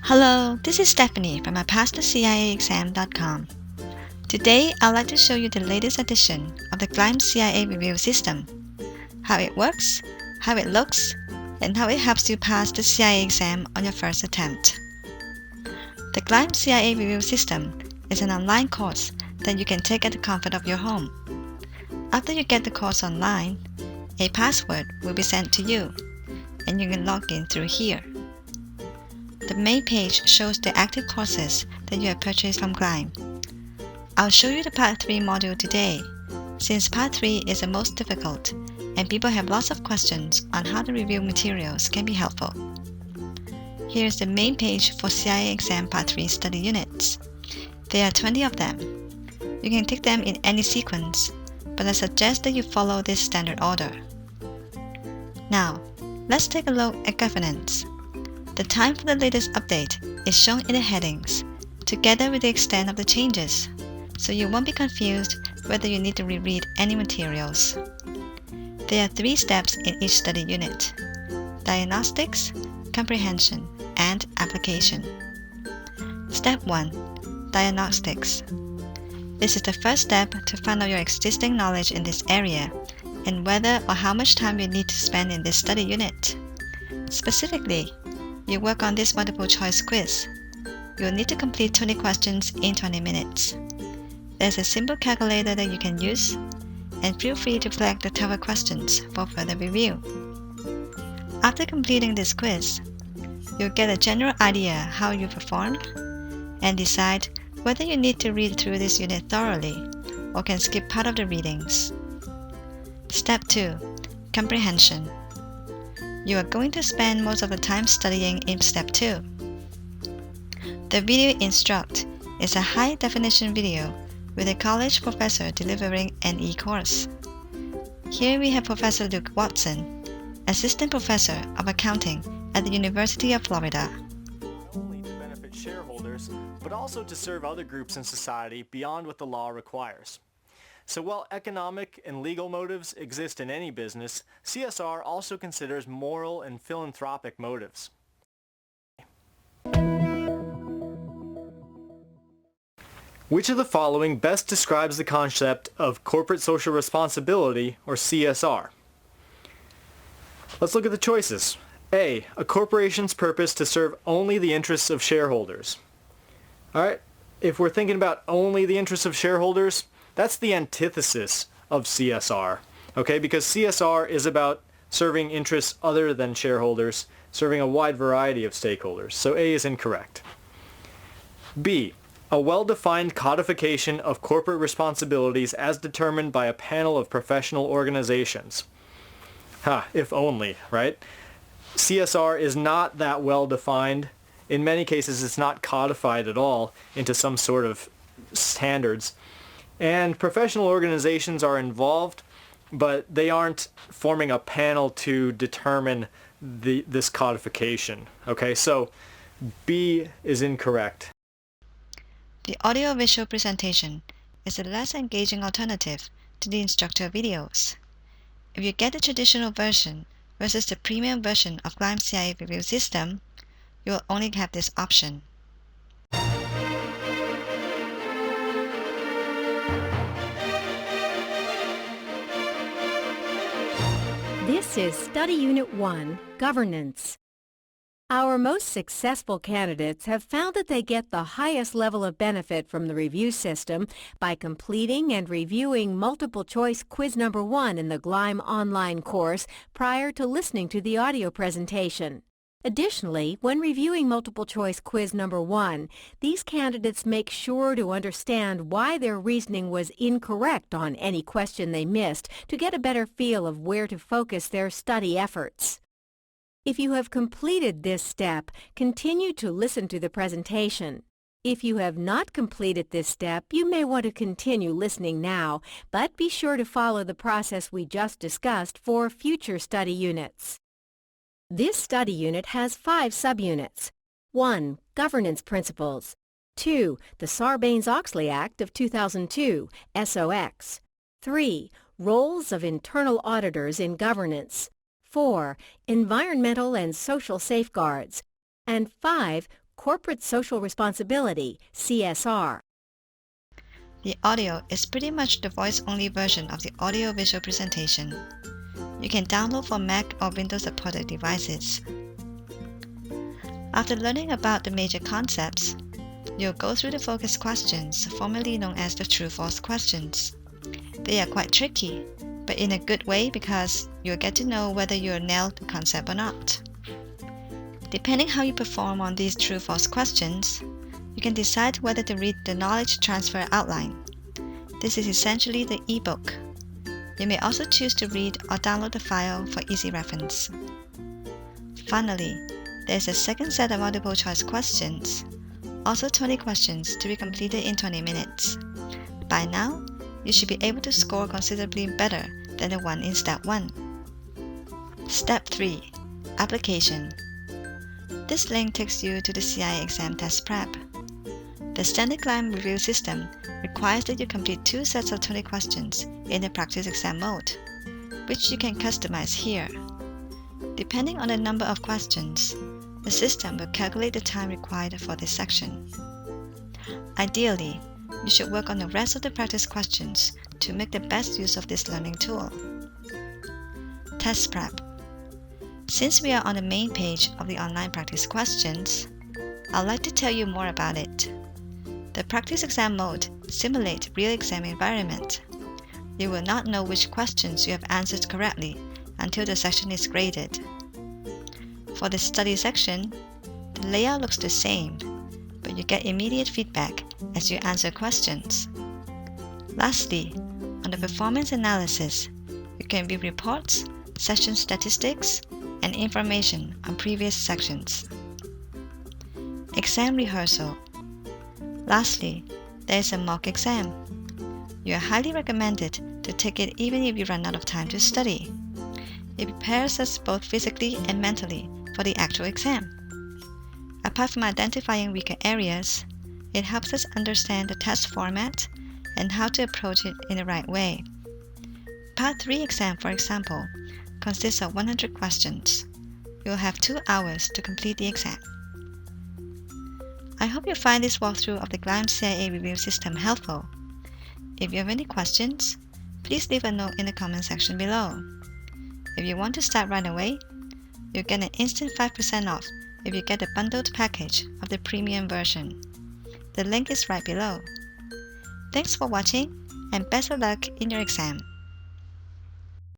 Hello, this is Stephanie from IPassedTheCIAExam.com. Today, I'd like to show you the latest edition of the Gleim CIA Review System, how it works, how it looks, and how it helps you pass the CIA exam on your first attempt. The Gleim CIA Review System is an online course that you can take at the comfort of your home. After you get the course online, a password will be sent to you, and you can log in through here. The main page shows the active courses that you have purchased from Gleim. I'll show you the Part 3 module today, since Part 3 is the most difficult and people have lots of questions on how the review materials can be helpful. Here is the main page for CIA Exam Part 3 study units. There are 20 of them. You can take them in any sequence, but I suggest that you follow this standard order. Now, let's take a look at governance. The time for the latest update is shown in the headings, together with the extent of the changes, so you won't be confused whether you need to reread any materials. There are 3 steps in each study unit: diagnostics, comprehension, and application. Step 1. Diagnostics. This is the first step to find out your existing knowledge in this area and whether or how much time you need to spend in this study unit. Specifically, you work on this multiple choice quiz. You'll need to complete 20 questions in 20 minutes. There's a simple calculator that you can use, and feel free to flag the tougher questions for further review. After completing this quiz, you'll get a general idea how you performed and decide whether you need to read through this unit thoroughly or can skip part of the readings. Step 2. Comprehension. You are going to spend most of the time studying in Step 2. The video instruct is a high-definition video with a college professor delivering an e-course. Here we have Professor Luke Watson, Assistant Professor of Accounting at the University of Florida. Not only to benefit shareholders, but also to serve other groups in society beyond what the law requires. So while economic and legal motives exist in any business, CSR also considers moral and philanthropic motives. Which of the following best describes the concept of corporate social responsibility, or CSR? Let's look at the choices. A. A corporation's purpose to serve only the interests of shareholders. Alright, if we're thinking about only the interests of shareholders, that's the antithesis of CSR, okay? Because CSR is about serving interests other than shareholders, serving a wide variety of stakeholders. So A is incorrect. B. A well-defined codification of corporate responsibilities as determined by a panel of professional organizations. If only, right? CSR is not that well-defined. In many cases, it's not codified at all into some sort of standards. And professional organizations are involved, but they aren't forming a panel to determine this codification. Okay, so B is incorrect. The audio-visual presentation is a less engaging alternative to the instructor videos. If you get the traditional version versus the premium version of Gleim CIA Review System, you will only have this option. This is Study Unit 1, Governance. Our most successful candidates have found that they get the highest level of benefit from the review system by completing and reviewing multiple choice quiz number 1 in the Gleim online course prior to listening to the audio presentation. Additionally, when reviewing multiple choice quiz number 1, these candidates make sure to understand why their reasoning was incorrect on any question they missed to get a better feel of where to focus their study efforts. If you have completed this step, continue to listen to the presentation. If you have not completed this step, you may want to continue listening now, but be sure to follow the process we just discussed for future study units. This study unit has 5 subunits. 1. Governance Principles. 2. The Sarbanes-Oxley Act of 2002, SOX. 3. Roles of Internal Auditors in Governance. 4. Environmental and Social Safeguards. And 5. Corporate Social Responsibility, CSR. The audio is pretty much the voice-only version of the audio-visual presentation. You can download for Mac or Windows-supported devices. After learning about the major concepts, you'll go through the focus questions, formerly known as the true-false questions. They are quite tricky, but in a good way because you'll get to know whether you nailed the concept or not. Depending how you perform on these true-false questions, you can decide whether to read the knowledge transfer outline. This is essentially the ebook. You may also choose to read or download the file for easy reference. Finally, there is a second set of multiple choice questions, also 20 questions to be completed in 20 minutes. By now, you should be able to score considerably better than the one in Step 1. Step 3. Application. This link takes you to the CIA exam test prep. The standard Gleim review system requires that you complete 2 sets of 20 questions in the practice exam mode, which you can customize here. Depending on the number of questions, the system will calculate the time required for this section. Ideally, you should work on the rest of the practice questions to make the best use of this learning tool. Test prep. Since we are on the main page of the online practice questions, I'd like to tell you more about it. The practice exam mode simulates real exam environment. You will not know which questions you have answered correctly until the section is graded. For the study section, the layout looks the same, but you get immediate feedback as you answer questions. Lastly, on the performance analysis, you can view reports, session statistics, and information on previous sections. Exam rehearsal. Lastly, there is a mock exam. You are highly recommended to take it even if you run out of time to study. It prepares us both physically and mentally for the actual exam. Apart from identifying weaker areas, it helps us understand the test format and how to approach it in the right way. Part 3 exam, for example, consists of 100 questions. You will have 2 hours to complete the exam. I hope you find this walkthrough of the Gleim CIA Review System helpful. If you have any questions, please leave a note in the comment section below. If you want to start right away, you'll get an instant 5% off if you get the bundled package of the premium version. The link is right below. Thanks for watching and best of luck in your exam.